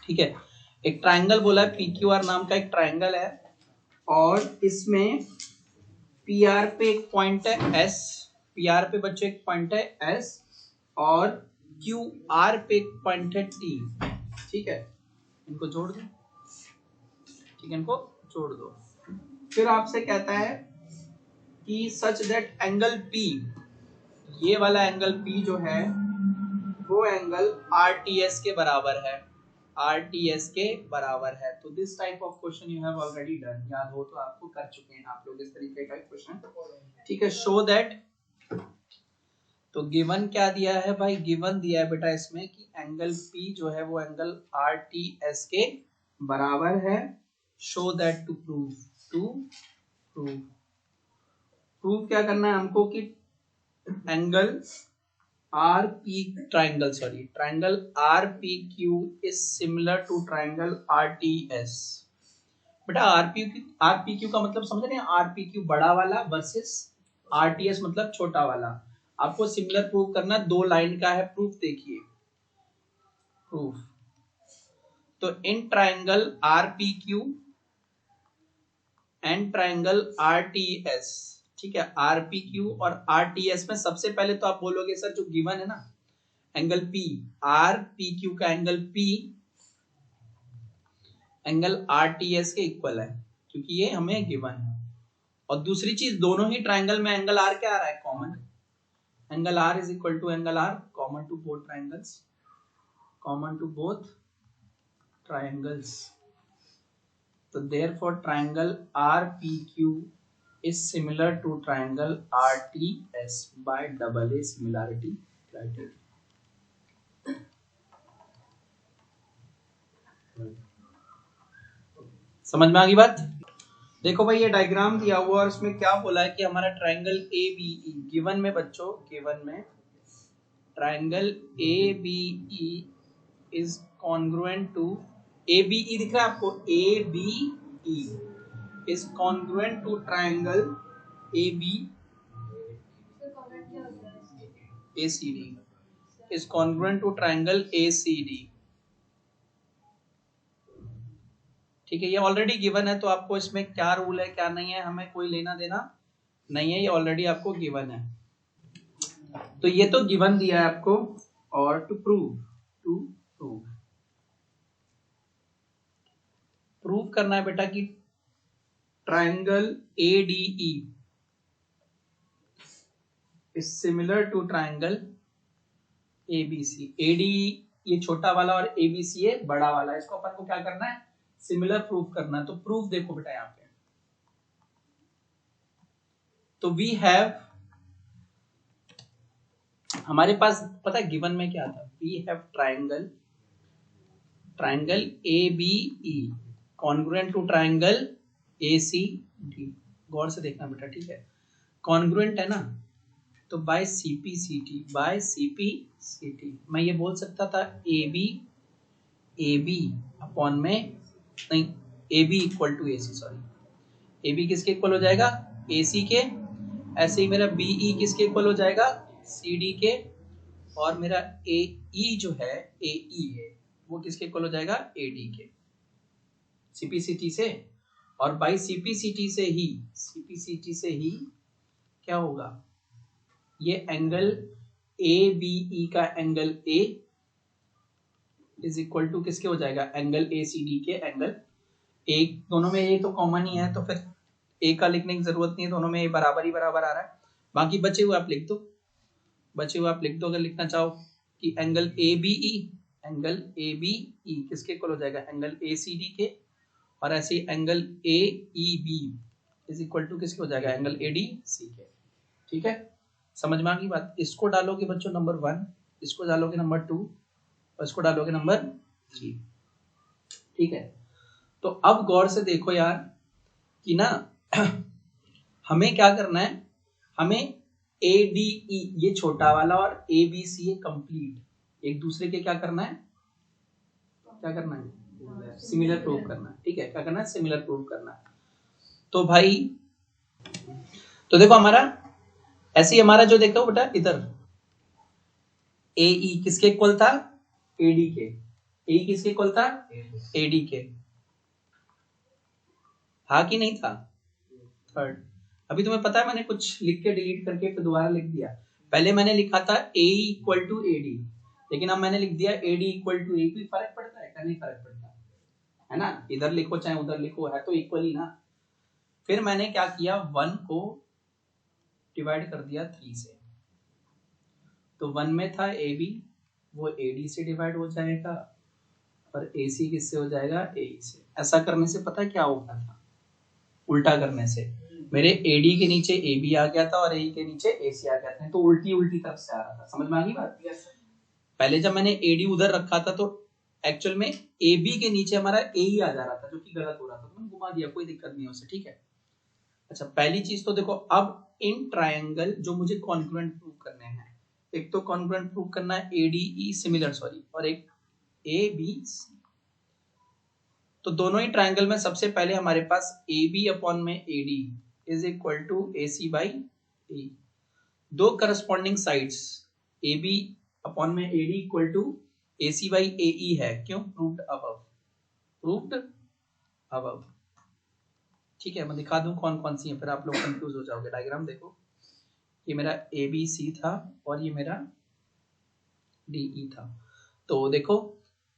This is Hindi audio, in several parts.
ठीक है, एक ट्राइंगल बोला है, PQR नाम का एक ट्राइंगल है और इसमें PR पे एक पॉइंट है S, PR पे बच्चों एक पॉइंट है S और QR पे एक पॉइंट है T। ठीक है, इनको जोड़ दो। ठीक है, इनको जोड़ दो। फिर आपसे कहता है कि सच दैट एंगल P, ये वाला एंगल P जो है वो एंगल RTS के बराबर है, RTS के बराबर है। तो this type of question you have already done, याद हो तो आपको कर चुके हैं आप लोग इस तरीके का क्वेश्चन। ठीक है, शो दैट, तो गिवन क्या दिया है भाई, गिवन दिया है बेटा इसमें कि एंगल P जो है वो एंगल RTS के बराबर है। Show that, to prove, to prove, prove क्या करना है हमको कि angle triangle RPQ is similar to triangle RTS। बेटा RPQ का मतलब समझ रहे हैं, RPQ बड़ा वाला वर्सेस RTS मतलब छोटा वाला। आपको सिमिलर प्रूव करना, 2 लाइन का है प्रूफ, देखिए प्रूफ। तो in triangle RPQ and triangle RTS, ठीक है, RPQ और RTS में सबसे पहले तो आप बोलोगे सर जो गिवन है ना एंगल P, RPQ का एंगल P एंगल RTS के इक्वल है, क्योंकि ये हमें गिवन है। और दूसरी चीज, दोनों ही ट्राइंगल में एंगल R क्या आ रहा है, common. Angle R is equal to angle R common to both triangles, common to both triangles. तो therefore triangle RPQ is similar to triangle RTS by AA similarity criteria। समझ में आ गई बात? देखो भाई ये डायग्राम दिया हुआ और उसमें क्या बोला है कि हमारा ट्राइंगल ABE गिवन में बच्चों, गिवन में triangle ABE is congruent to, ABE दिख रहा है आपको, ABE is congruent to triangle ACD is congruent to triangle ACD। ठीक है, ये ऑलरेडी गिवन है, तो आपको इसमें क्या रूल है क्या नहीं है हमें कोई लेना देना नहीं है, ये ऑलरेडी आपको गिवन है। तो ये तो गिवन दिया है आपको, और टू प्रूव करना है बेटा कि triangle ADE is similar to triangle ABC। ADE ये छोटा वाला और ABC ये बड़ा वाला, इसको अपन को क्या करना है, सिमिलर प्रूफ करना है। तो प्रूफ देखो बेटा यहाँ पे, तो वी हैव, हमारे पास पता है गिवन में क्या था, we have triangle ABE congruent to triangle ACD। गौर से देखना बेटा, ठीक है, कॉन्ग्रुएंट है ना, तो बाय CPCT मैं ये बोल सकता था AB अपॉन में, नहीं, AB equal to AC, sorry, AB किसके इक्वल हो जाएगा, AC के। ऐसे ही मेरा BE किसके इक्वल हो जाएगा, CD के। और मेरा AE जो है, AE है वो किसके इक्वल हो जाएगा, AD के, CPCT से। और बाई CPCT से ही क्या होगा, ये एंगल ABE का angle A is equal to किसके हो जाएगा, एंगल ACD के एंगल A। दोनों में ये तो कॉमन ही है, तो फिर A का लिखने की जरूरत नहीं है, दोनों में ये बराबर ही बराबर आ रहा है। बाकी बचे हुए आप लिख दो, अगर लिखना चाहो कि एंगल ABE किसके इक्वल हो जाएगा, एंगल ACD के। और ऐसे ही angle AEB is equal to किसके हो जाएगा, एंगल ADC के। ठीक है, समझ में आ गई बात? इसको डालोगे बच्चों नंबर 1, इसको डालोगे नंबर 2 और इसको डालोगे नंबर 3। ठीक है, तो अब गौर से देखो यार कि ना हमें क्या करना है, हमें ADE ये छोटा वाला और ABC ये कंप्लीट एक दूसरे के क्या करना है, सिमिलर प्रूव करना है। ठीक है, क्या करना है, सिमिलर प्रूव करना है। तो भाई तो देखो हमारा ऐसे ही हमारा जो देखते हो बेटा इधर AE किसके इक्वल था, AD के। ए किसके इक्वल था? एडी के। हाँ कि नहीं था? थर्ड। अभी तुम्हें पता है मैंने कुछ लिख के डिलीट करके फिर दोबारा लिख दिया। पहले मैंने लिखा था ए इक्वल टू एडी, लेकिन अब मैंने लिख दिया एडी इक्वल टू ए। कोई फर्क पड़ता है क्या? नहीं फर्क पड़ता है ना, इधर लिखो चाहे उधर लिखो, है तो इक्वल ही ना। फिर मैंने क्या किया, 1 को डिवाइड कर दिया 3 से, तो 1 में था ए बी, वो एडी से डिवाइड हो जाएगा और एसी किससे हो जाएगा? ए से। ऐसा करने से पता क्या होगा था? उल्टा करने से मेरे एडी के नीचे ए बी आ गया था और ए के नीचे ए सी आ गया था, तो उल्टी उल्टी तरफ से आ रहा था। समझ में आ गई बात? पहले जब मैंने एडी उधर रखा था तो एक्चुअल में ए बी के नीचे हमारा ए ही आ जा रहा था, जो कि गलत हो रहा था, तो मैंने घुमा दिया, कोई दिक्कत नहीं है उससे। ठीक है, अच्छा पहली चीज तो देखो, अब इन ट्रायंगल जो मुझे कॉन्ग्रुएंट प्रूव करने हैं, एक तो कॉन्ग्रुएंट प्रूव करना है एडीई सिमिलर, सॉरी, और एक ए बी सी। तो दोनों ही ट्रायंगल में सबसे पहले हमारे पास ए बी अपॉन में A D is equal to A C by A. दो corresponding sides A B upon में A D equal to A C by A E है। क्यों? Proved above, proved above. ठीक है, मैं दिखा दूं कौन कौन सी है, फिर आप लोग कंफ्यूज हो जाओगे। डायग्राम देखो, ये मेरा ए बी सी था और ये मेरा डी ई था। तो देखो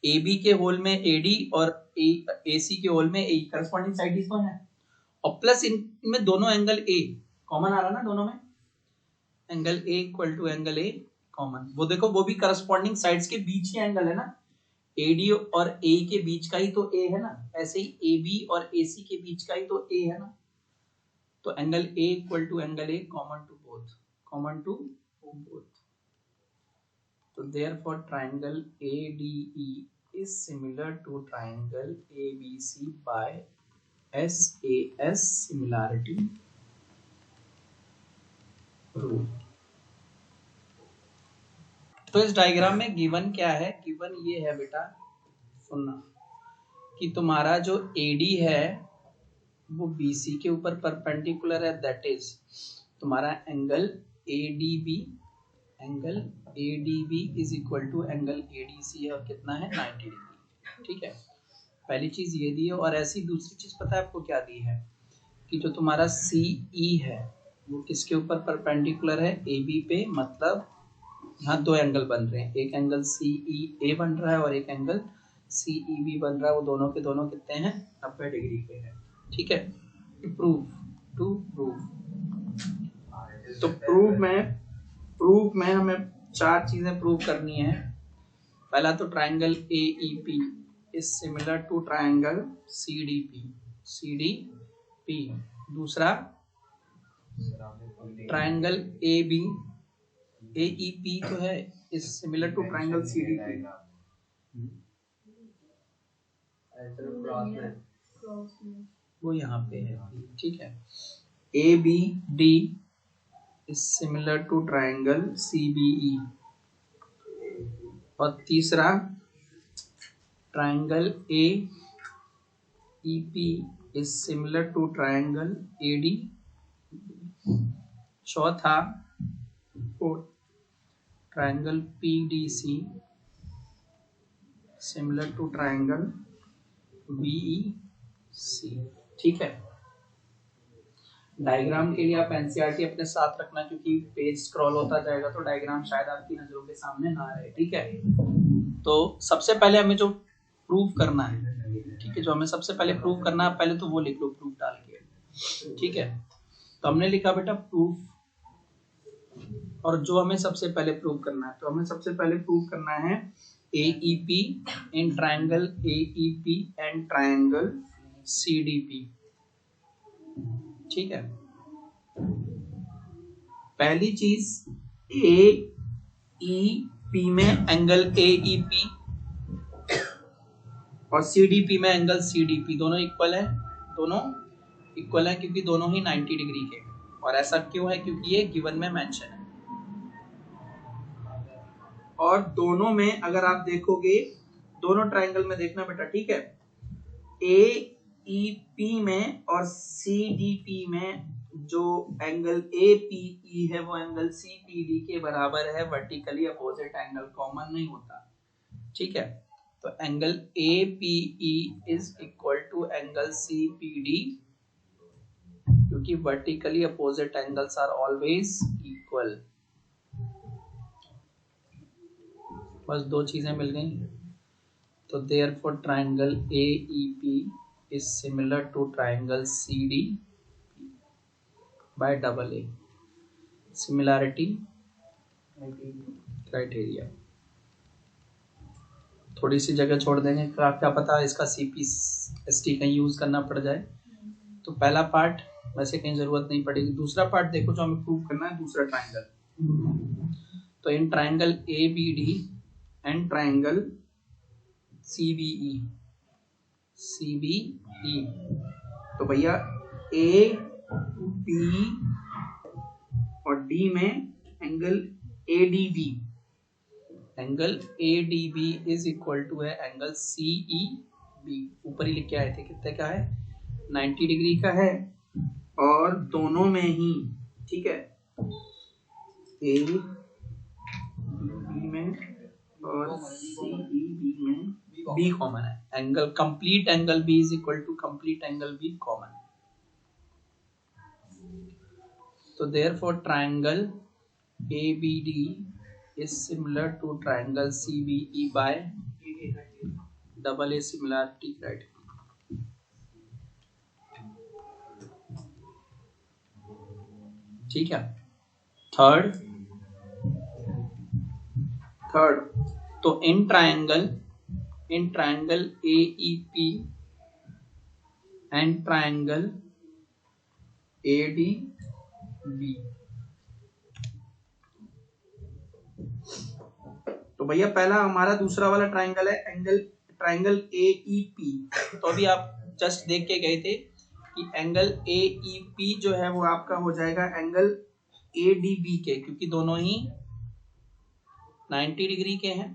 ए बी के होल में ए डी और ए सी के होल में ए, करस्पॉन्डिंग साइड तो है, और प्लस इनमें दोनों एंगल ए कॉमन आ रहा ना, दोनों में angle A equal to angle A common. वो देखो, वो भी करस्पॉन्डिंग साइड्स के बीच ही एंगल है ना, एडी और ए के बीच का ही तो ए है ना, ऐसे ही ए बी और ए सी के बीच का ही तो ए है ना, तो angle A equal to angle A common to both, common to both. तो therefore triangle ADE is similar to triangle ABC by SAS similarity rule। तो इस डायग्राम में गिवन क्या है? गिवन ये है बेटा, सुनना, कि तुम्हारा जो AD है वो BC के ऊपर परपेंडिकुलर है, दैट इज तुम्हारा angle ADB, angle ADB is equal to angle ADC है, और कितना है? 90 डिग्री। ठीक है, पहली चीज ये दी है। और ऐसी दूसरी चीज पता है आपको क्या दी है? कि जो तुम्हारा CE है वो किसके ऊपर परपेंडिकुलर है? AB पे, मतलब यहाँ दो एंगल बन रहे हैं, एक एंगल CEA बन रहा है और एक एंगल CEB बन रहा है, वो दोनों के दोनों कितने हैं? 90 डिग्री पे है। ठीक है, प्रूफ, टू प्रूफ। तो प्रूफ में हमें 4 चीजें प्रूव करनी है। पहला तो triangle AEP is similar to triangle CDP। दूसरा ट्रायंगल AEP तो है, is similar to triangle CDP। वो यहाँ पे है। ठीक है, ABD is similar to triangle CBE। और तीसरा triangle AEP is similar to triangle AD। चौथा triangle PDC similar to triangle BEC। ठीक है, डायग्राम के लिए आप एनसीईआरटी अपने साथ रखना, क्योंकि पेज स्क्रॉल होता जाएगा तो डायग्राम शायद आपकी नजरों के सामने ना रहे। ठीक है, तो सबसे पहले हमें जो प्रूव करना है, ठीक है, जो हमें सबसे पहले प्रूव करना है, पहले तो वो लिख लो प्रूफ डाल के। ठीक है, तो हमने लिखा बेटा प्रूफ, और जो हमें सबसे पहले प्रूव करना है, तो हमें सबसे पहले प्रूव करना है AEP in triangle AEP and triangle CDP। ठीक है, पहली चीज AEP में एंगल AEP और CDP में एंगल CDP दोनों इक्वल है, दोनों इक्वल है क्योंकि दोनों ही 90 डिग्री के। और ऐसा क्यों है? क्योंकि ये गिवन में मेंशन है। और दोनों में अगर आप देखोगे, दोनों ट्रायंगल में देखना बेटा, ठीक है, AEP में और CDP में जो एंगल APE है वो एंगल CPD के बराबर है, वर्टिकली अपोजिट एंगल, कॉमन नहीं होता। ठीक है, तो angle APE is equal to angle CPD, क्योंकि vertically opposite angles are always equal. बस दो चीजें मिल गई। तो therefore triangle AEP is similar to triangle CD by double A, similarity criteria। थोड़ी सी जगह छोड़ देंगे, क्या पता इसका CPST कहीं यूज करना पड़ जाए। तो पहला पार्ट वैसे कहीं जरूरत नहीं पड़ेगी। दूसरा पार्ट देखो जो हमें प्रूव करना है, दूसरा ट्रायंगल। तो in triangle ABD and triangle CBE तो भैया A, B और D में angle ADB, angle ADB is equal to है एंगल CEB। ऊपर ही लिख के आए थे, कितने का है, 90 डिग्री का है। और दोनों में ही, ठीक है, ADB में और CEB में B कॉमन है। Angle complete angle B is equal to complete angle B common. तो therefore triangle ABD is similar to triangle CBE by double A similarity criteria। ठीक है। थर्ड तो in triangle AEP and triangle ADB। तो भैया पहला हमारा दूसरा वाला ट्रायंगल है ट्रायंगल AEP। तो अभी आप जस्ट देख के गए थे कि एंगल AEP जो है वो आपका हो जाएगा एंगल ADB के, क्योंकि दोनों ही 90 डिग्री के हैं।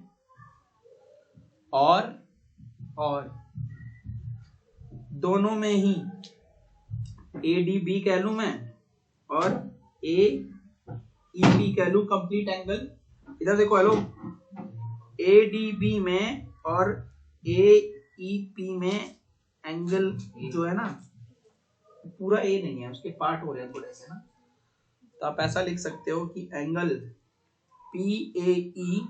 और दोनों में ही ADB कह लूं मैं और AEP कह लूं कंप्लीट एंगल। इधर देखो, हेलो, ADB में और AEP में एंगल जो है ना, पूरा A नहीं है, उसके पार्ट हो रहे हैं थोड़े से ना। तो आप ऐसा लिख सकते हो कि एंगल PAE,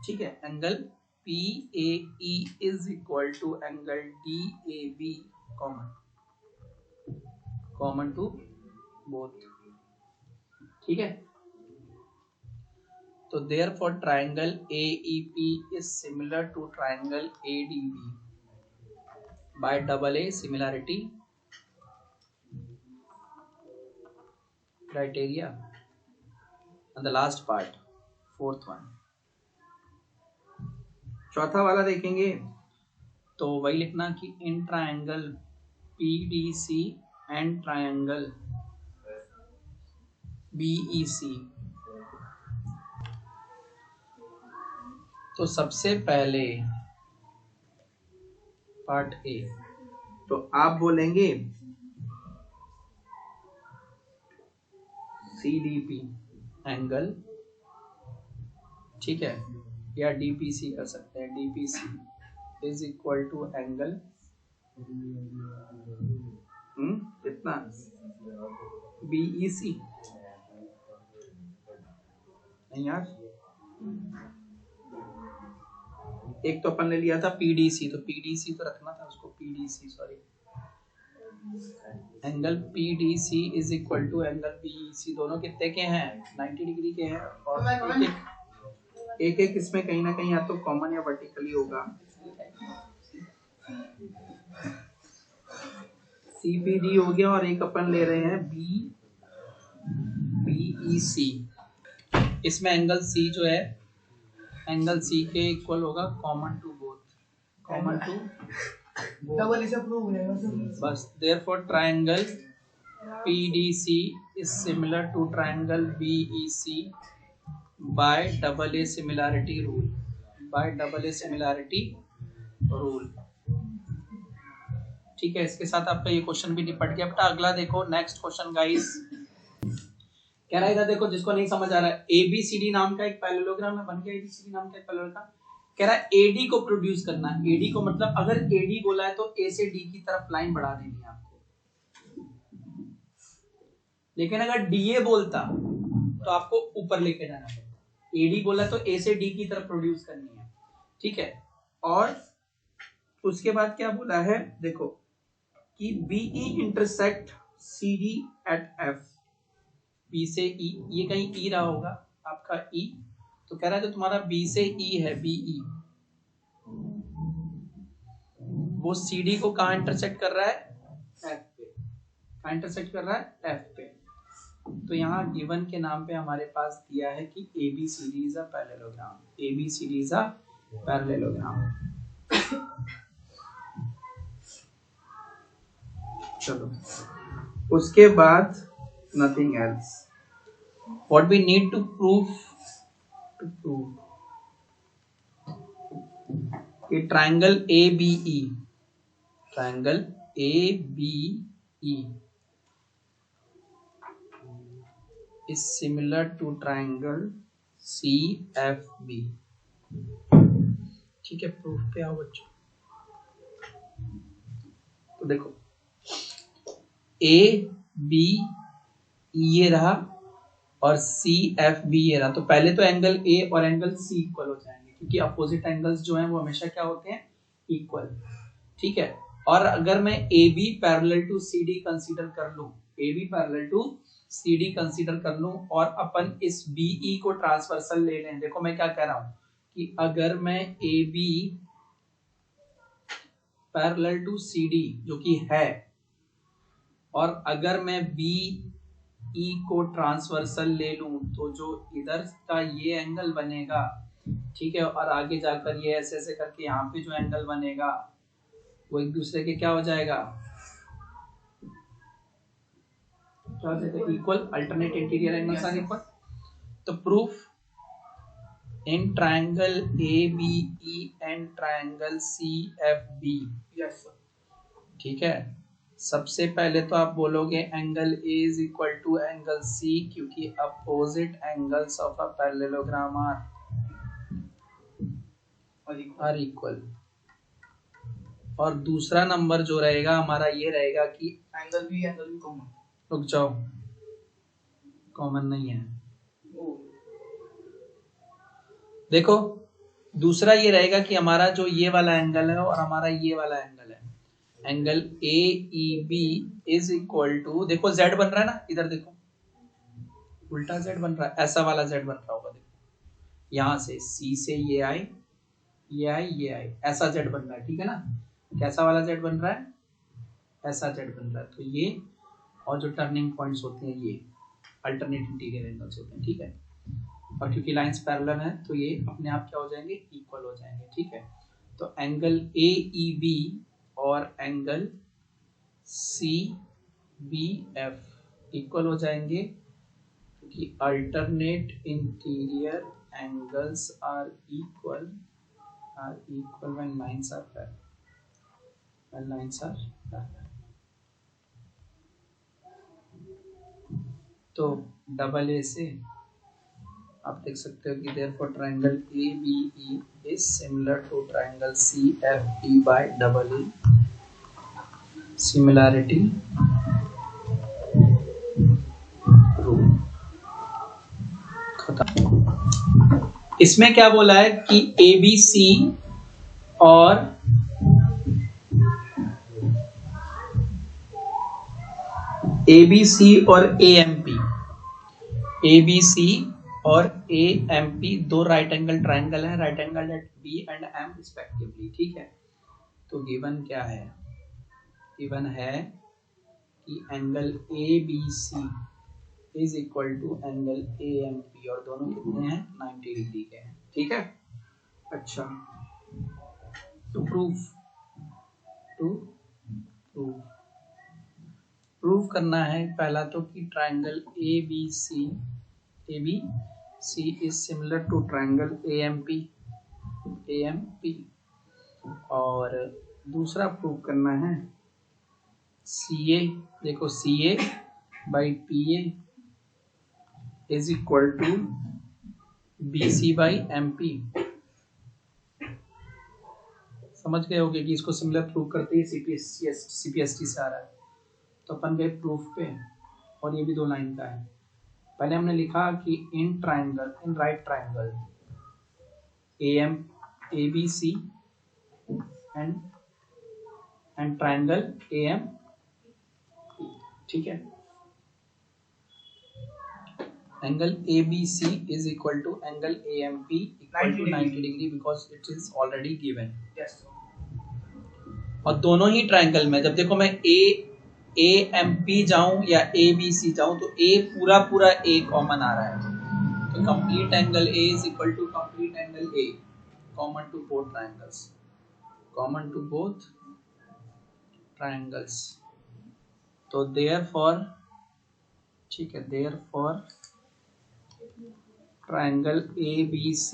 ठीक है, angle PAE is equal to angle DAB common to both. ठीक है। तो therefore triangle AEP is similar to triangle ADB by double A similarity criteria। And the last part, fourth one, चौथा वाला देखेंगे तो वही लिखना कि in triangle PDC and triangle BEC। तो सबसे पहले पार्ट ए, तो आप बोलेंगे CDP एंगल, ठीक है, या DPC कर सकते हैं। DPC is equal to angle कितना BEC। नहीं यार, एक तो अपन ने लिया था PDC, तो PDC तो रखना था उसको, PDC sorry, angle PDC is equal to angle BEC। दोनों कितने के हैं, 90 डिग्री के हैं। और एक इसमें कहीं ना कहीं या तो कॉमन या वर्टिकली होगा। CPD हो गया और एक अपन ले रहे हैं BEC। इसमें एंगल C जो है, एंगल C के इक्वल होगा common to both, common to double इसे प्रूव हो जाएगा बस। Therefore triangle PDC is similar to triangle BEC by double A similarity rule, by double A similarity rule. ठीक है, इसके साथ आपका ये क्वेश्चन भी निपट गया बेटा। अगला देखो, नेक्स्ट क्वेश्चन गाइस, कह रहा है इधर देखो, जिसको नहीं समझ आ रहा है, ABCD नाम का एक पैरेललोग्राम है, बन गया ABCD नाम का एक पैरेललोग्राम। कह रहा है एडी को प्रोड्यूस करना है। एडी को मतलब अगर एडी बोला है तो ए से डी की तरफ लाइन बढ़ा देनी है आपको, लेकिन अगर डीए बोलता तो आपको ऊपर लेके जाना पड़ता। एडी बोला तो ए से डी की तरफ प्रोड्यूस करनी है, ठीक है। और उसके बाद क्या बोला है, देखो कि BE intersect CD at F. B से ई, ये कहीं ई रहा होगा आपका ई, तो कह रहा है जो तुम्हारा बी से ई है, बीई, वो सीडी को कहां इंटरसेक्ट कर रहा है, एफ पे। कहां इंटरसेक्ट कर रहा है, एफ पे। तो यहाँ गिवन के नाम पे हमारे पास दिया है कि ABCD is a parallelogram. ABCD is a parallelogram. चलो उसके बाद nothing else. What we need to prove कि triangle ABE, triangle ABE is similar to triangle CFB। ठीक है, प्रूफ पे आओ बच्चों। तो देखो AB ये रहा और CFB ये रहा, तो पहले तो एंगल A और एंगल C इक्वल हो जाएंगे, क्योंकि अपोजिट एंगल्स जो हैं वो हमेशा क्या होते हैं, इक्वल, ठीक है। और अगर मैं AB parallel to CD consider कर लूं, AB parallel to CD consider कर लूं और अपन इस BE को ट्रांसवर्सल ले लें। देखो मैं क्या कह रहा हूं कि अगर मैं AB पैरेलल टू CD जो कि है, और अगर मैं BE को ट्रांसवर्सल ले लूं, तो जो इधर का ये एंगल बनेगा, ठीक है, और आगे जाकर ये ऐसे ऐसे करके यहाँ पे जो एंगल बनेगा वो एक दूसरे के क्या हो जाएगा, equal, alternate interior angles are equal. तो proof in triangle ABE and triangle CFB, yes sir, ठीक है। सबसे पहले तो आप बोलोगे angle A is equal to angle C, क्योंकि opposite angles of a parallelogram are equal. और दूसरा नंबर जो रहेगा हमारा ये रहेगा कि एंगल B कॉमन। रुक जाओ, कॉमन नहीं है। देखो दूसरा ये रहेगा कि हमारा जो ये वाला एंगल है और हमारा ये वाला एंगल है, angle AEB is equal to, देखो Z बन रहा है ना, इधर देखो उल्टा Z बन रहा है, ऐसा वाला Z बन रहा होगा। देखो यहां से C से ये आई, ये आई, ये आई, ऐसा Z बन रहा है, ठीक है ना। कैसा वाला Z बन रहा है, ऐसा Z बन रहा है। तो ये और जो टर्निंग पॉइंट्स होते हैं ये अल्टरनेट इंटीरियर एंगल्स होते हैं, ठीक है। और क्योंकि लाइंस पैरेलल है तो ये अपने आप क्या हो जाएंगे, इक्वल हो जाएंगे, ठीक है। तो एंगल AEB और एंगल CBF इक्वल हो जाएंगे, क्योंकि alternate interior angles are equal when lines are parallel, when lines are parallel। तो डबल ए से आप देख सकते हो कि therefore triangle ABE is similar to triangle CFB by double E। Similarity rule खत्म। इसमें क्या बोला है कि ABC और ABC और AMP दो राइट एंगल ट्रायंगल है, right angle at B and M respectively, ठीक है। तो गिवन क्या है, गिवन है कि angle ABC is equal to angle AMP, और दोनों कितने हैं, 90 डिग्री के हैं, ठीक है। अच्छा, तो प्रूफ करना है पहला तो कि triangle ABC is similar to triangle AMP, और दूसरा प्रूफ करना है CA, देखो CA by PA is equal to BC by MP, समझ गए होगे कि इसको सिमिलर प्रूव करते ही सीपीएसटी से आ रहा है। तो अपन गए प्रूफ पे, और ये भी 2 लाइन का है। पहले हमने लिखा कि in right triangle AM ABC and triangle AM, ठीक है। Angle ABC is equal to angle AMP equal to 90 degree because it is already given। और दोनों ही ट्राइंगल में जब देखो मैं AMP जाऊं या ABC जाऊं तो A पूरा A कॉमन आ रहा है, तो complete angle A is equal to complete angle A common to both triangles, common to both triangles। तो therefore, ठीक है, therefore triangle ABC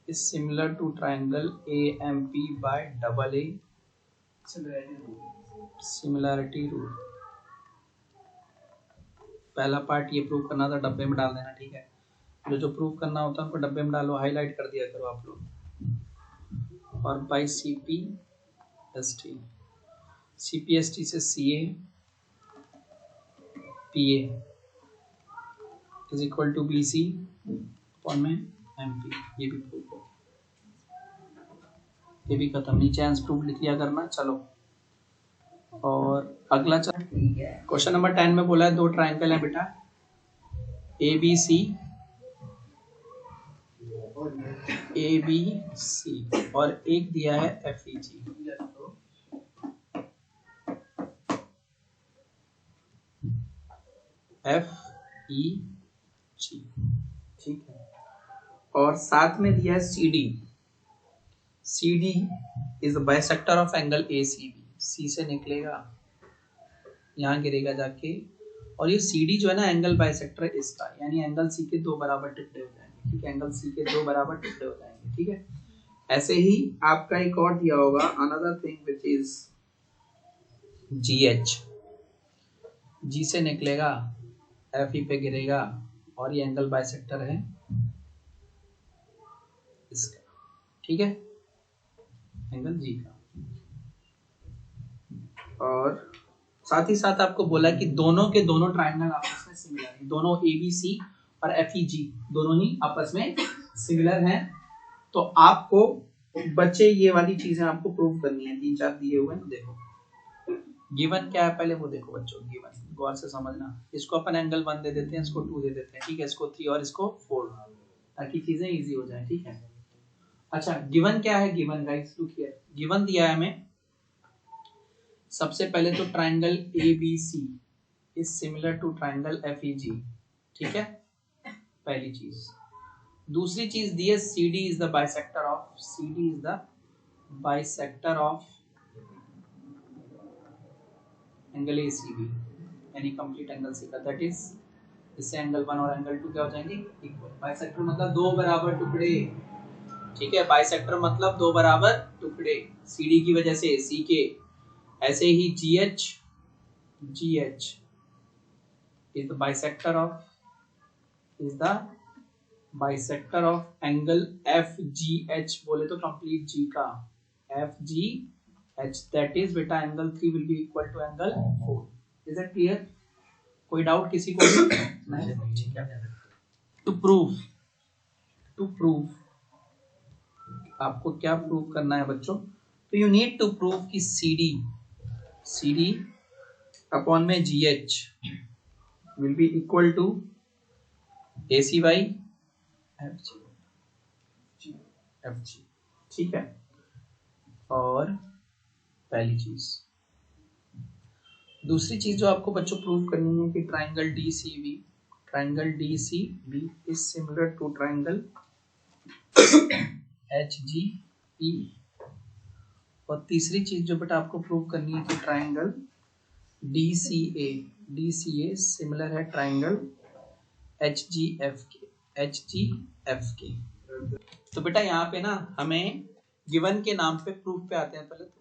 is similar to triangle AMP by double A similarity rule. पहला पार्ट ये प्रूव करना था, डब्बे में डाल देना, ठीक है। जो प्रूव करना होता है उनको डब्बे में डालो, हाईलाइट कर दिया करो आप लोग। और बाई CPST से CA PA is equal to BC upon में MP। ये भी प्रूव हो, ये भी खत्म। नीचे आंसर प्रूफ लिख लिया करना। चलो और अगला क्वेश्चन नंबर 10 में बोला है 2 ट्राइंगल है बेटा, ABC और एक दिया है FEG। ठीक है, और साथ में दिया है CD is bisector of angle ACB। C से निकलेगा, यहाँ गिरेगा जाके, और ये CD जो है ना एंगल बाइसेक्टर इसका, यानी एंगल C के 2 बराबर टुकड़े हो जाएंगे, ठीक है। एंगल C के 2 बराबर टुकड़े हो जाएंगे, ठीक है। ऐसे ही आपका एक और दिया होगा another thing which is GH। G से निकलेगा, FE पे गिरेगा, और ये एंगल बाइसेक्टर है इसका, ठीक है, एंगल G का। और साथ ही साथ आपको बोला कि दोनों के दोनों ट्राइंगल आपस में सिमिलर हैं, दोनों ABC और FEG दोनों ही आपस में सिमिलर हैं। तो आपको बच्चे ये वाली चीजें आपको प्रूव करनी है, 3-4 दिए हुए हैं। देखो गिवन क्या है पहले वो देखो बच्चों, गिवन गौर से समझना। इसको अपन एंगल 1 दे देते हैं, इसको 2 दे देते हैं, ठीक है, इसको 3 और इसको 4, ताकि चीजें इजी हो जाए, ठीक है। अच्छा गिवन क्या है, given guys look here, given दिया है हमें सबसे पहले तो triangle ABC is similar to triangle FEG, ठीक है, पहली चीज। दूसरी चीज दी है CD is the bisector of angle ACB, यानी कंप्लीट एंगल C का, दैट इज इससे एंगल 1 और एंगल 2 क्या हो जाएंगे, इक्वल। बाइसेक्टर मतलब 2 बराबर टुकड़े, ठीक है, बाइसेक्टर मतलब 2 बराबर टुकड़े, CD की वजह से C के। ऐसे ही GH is the bisector of angle FGH, बोले तो कंप्लीट G का FGH, that is बेटा angle 3 will be equal to angle 4। Is that clear? कोई डाउट किसी को भी? नहीं, ठीक है। To prove आपको क्या प्रूव करना है बच्चों, तो you need to prove कि CD अपॉन में GH will be equal to AC by FG, ठीक है। और पहली चीज, दूसरी चीज जो आपको बच्चों प्रूव करनी है कि triangle DCB is similar to triangle HGE। और तीसरी चीज जो बेटा आपको प्रूव करनी है कि ट्राइंगल DCA सिमिलर है ट्राइंगल HGF के। तो बेटा यहाँ पे ना हमें गिवन के नाम पे प्रूफ पे आते हैं। पहले तो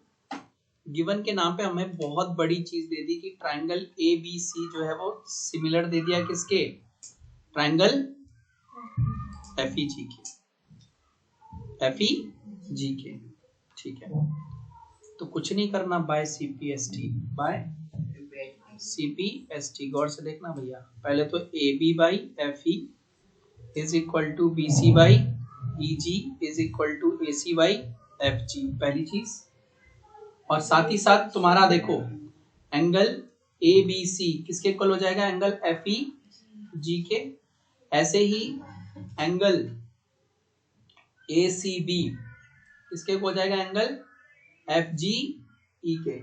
गिवन के नाम पे हमें बहुत बड़ी चीज दे दी कि ट्राइंगल ABC जो है वो सिमिलर दे दिया किसके, ट्राइंगल FEG के, ठीक है, तो कुछ नहीं करना, बाय सीपीएसटी, बाय सीपीएसटी। गौर से देखना भैया, पहले तो A B by F E is equal to B C by E G is equal to A C by F G, पहली चीज। और साथ ही साथ तुम्हारा देखो एंगल ए बी सी किसके इक्वल हो जाएगा, एंगल एफ ई जी के। ऐसे ही एंगल ए सी बी किसके हो जाएगा, एंगल एफ जी ई के।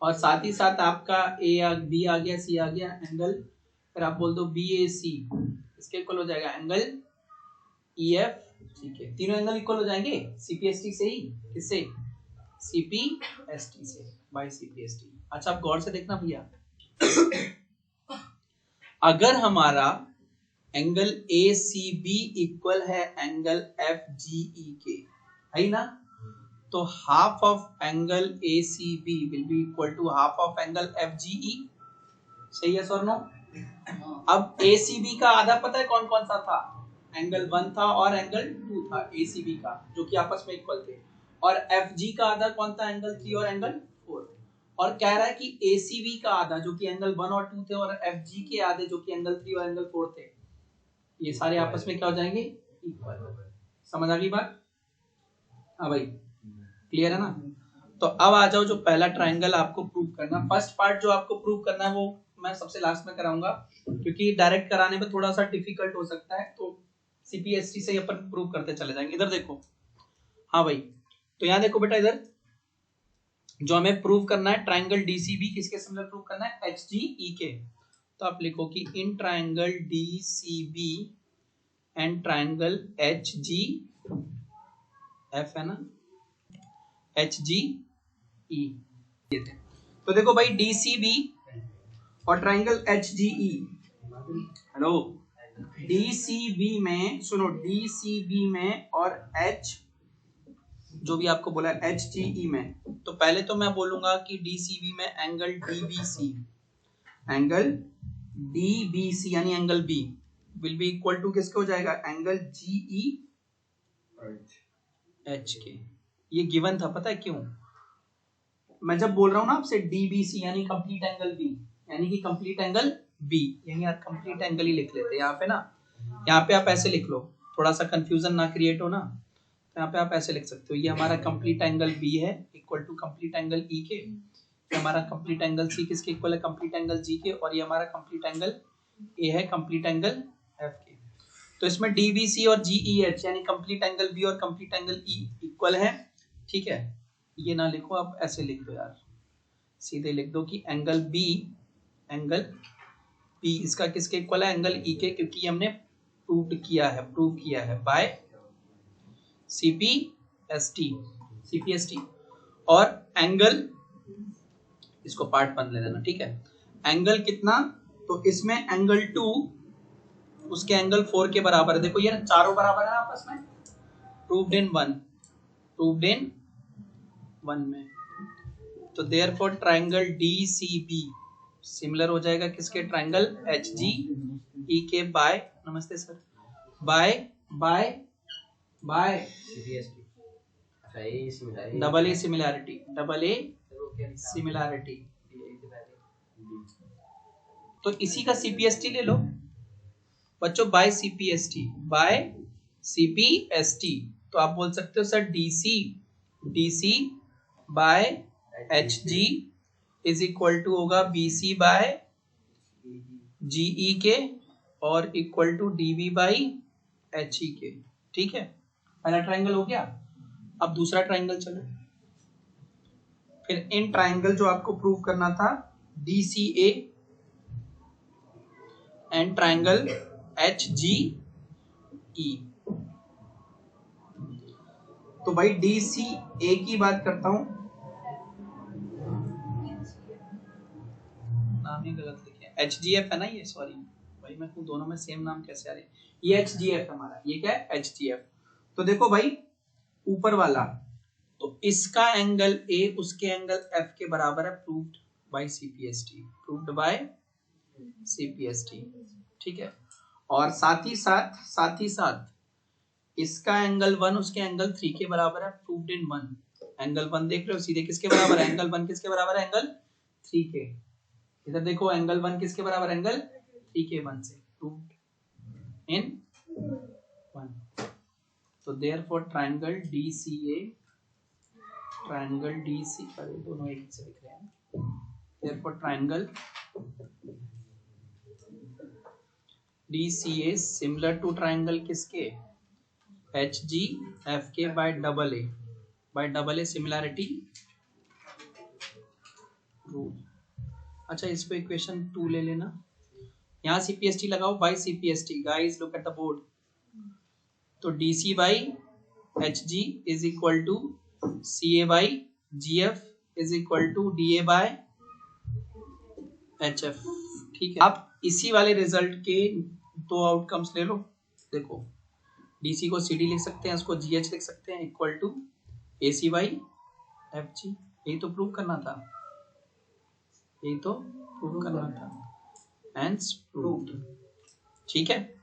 और साथ ही साथ आपका ए बी आ गया, सी आ गया, एंगल फिर आप बोल दो बी ए सी इसके इक्वल हो जाएगा एंगल ई एफ। ठीक है, तीनों एंगल इक्वल हो जाएंगे सीपीएसटी से ही, किससे, सीपीएसटी से, बाय सीपीएसटी। अच्छा आप गौर से देखना भैया, अगर हमारा angle A C B equal है एंगल एफ जी ई के, है ना, तो half of angle A C B will be equal to half of angle F G E. सही है सर, नो? अब ए सी बी का आधा पता है कौन कौन सा था, एंगल 1 था और एंगल 2 था ए सी बी का, जो कि आपस में इक्वल थे। और एफ जी का आधा कौन था, एंगल 3 और एंगल 4। और कह रहा है कि ए सी बी का आधा जो कि एंगल 1 और 2 थे, और एफ जी के आधे जो कि एंगल 3 और एंगल 4 थे, ये सारे आपस में क्या हो जाएंगे, इक्वल। समझ आ गई बात? हाँ भाई, क्लियर है ना? तो अब आ जाओ, जो पहला ट्रायंगल आपको प्रूव करना, फर्स्ट पार्ट जो आपको प्रूव करना है वो मैं सबसे लास्ट में कराऊंगा, क्योंकि डायरेक्ट कराने में थोड़ा सा डिफिकल्ट हो सकता है, तो सीपीएसटी से अपन प्रूव करते चले जाएंगे। इधर देखो, हाँ भाई, तो यहाँ देखो बेटा, इधर जो हमें प्रूव करना है ट्रायंगल डीसीबी किसके सिमिलर प्रूव करना है, एच जी ई के। तो आप लिखो कि in triangle DCB and triangle H ji F, है ना, एच जी ई। तो देखो भाई, डीसीबी और ट्रायंगल एच जी ई, हेलो, डीसीबी में सुनो, डीसीबी में और एच जो भी आपको बोला एच जी ई में, तो पहले तो मैं बोलूंगा कि डीसीबी में एंगल डीबीसी, एंगल डीबीसी यानी angle B will be equal to किसके हो जाएगा, एंगल जीई एच के। ये गिवन था, पता है क्यों? मैं जब बोल रहा हूं ना आपसे डीबीसी यानी कंप्लीट एंगल बी, यानी कि कंप्लीट एंगल बी, यानी यार कंप्लीट एंगल ही लिख लेते हैं यहाँ पे ना, यहाँ पे आप ऐसे लिख लो, थोड़ा सा कंफ्यूजन ना क्रिएट हो ना, तो यहाँ पे आप ऐसे लिख सकते हो, ये हमारा कंप्लीट एंगल बी है equal to complete angle E के, ये हमारा कंप्लीट एंगल सी किसके इक्वल है, कंप्लीट एंगल जी के, और ये हमारा कंप्लीट एंगल ए है कंप्लीट एंगल एफ के। तो इसमें डीबीसी और जीई एच यानी कंप्लीट एंगल बी और कंप्लीट एंगल ई इक्वल है। ठीक है, ये ना लिखो, आप ऐसे लिख दो यार, सीधे लिख दो कि एंगल बी इसका किसके इक्वल है, एंगल ई के, क्योंकि हमने प्रूव किया है बाय सीपीएसटी। और एंगल, इसको पार्ट 1 ले लेना, ठीक है, एंगल कितना, तो इसमें एंगल 2 उसके एंगल 4 के बराबर है। देखो ये ना, चारों बराबर है आपस में, प्रूव्ड इन वन में। तो देयरफॉर ट्रायंगल डीसीबी सिमिलर हो जाएगा किसके, ट्रायंगल एचजीई के बाय, नमस्ते sir, bye double A similarity. तो इसी का सीपीएसटी ले लो बच्चों, बाय सीपीएसटी। तो आप बोल सकते हो sir DC by H G is equal to होगा बीसी बाय जीई के, और equal to DB by H E के। ठीक है, पहला ट्रायंगल हो गया। अब दूसरा ट्रायंगल चलो, फिर इन ट्रायंगल जो आपको प्रूव करना था DCA and triangle H G E. तो भाई डीसीए की बात करता हूं, नाम ही गलत लिखे, एचजीएफ है ना ये, सॉरी भाई मैं दोनों में सेम नाम कैसे आ रहे हैं, ये एचजीएफ हमारा, ये क्या है, एचजीएफ। तो देखो भाई, ऊपर वाला, तो इसका एंगल ए उसके एंगल एफ के बराबर है, प्रूव्ड बाय सीपीएसटी, ठीक है। और साथ ही साथ इसका एंगल 1 उसके एंगल 3 के बराबर है, प्रूव्ड इन 1। एंगल 1 देख रहे हो सीधे किसके बराबर है, एंगल 1 किसके बराबर है, एंगल 3 के। इधर देखो एंगल 1 किसके बराबर, एंगल 3 के 1 से, रूट इन 1। तो therefore triangle DCA, triangle DC, अरे दोनों एक से दिख रहे हैं। Therefore triangle DCA similar to triangle किसके, HGFK by double A similarity rule. अच्छा इस पे इक्वेशन 2 ले लेना, यहाँ CPST लगाओ by CPST, guys look at the board. तो DC by HG is equal to CA by GF is equal to DA by HF। ठीक है, आप इसी वाले रिजल्ट के दो आउटकम्स ले लो। देखो DC को CD लिख सकते हैं, इसको GH लिख सकते हैं, equal to AC by FG। यही तो प्रूव करना था, यही तो प्रूव करना था, एंड प्रूव्ड। ठीक है।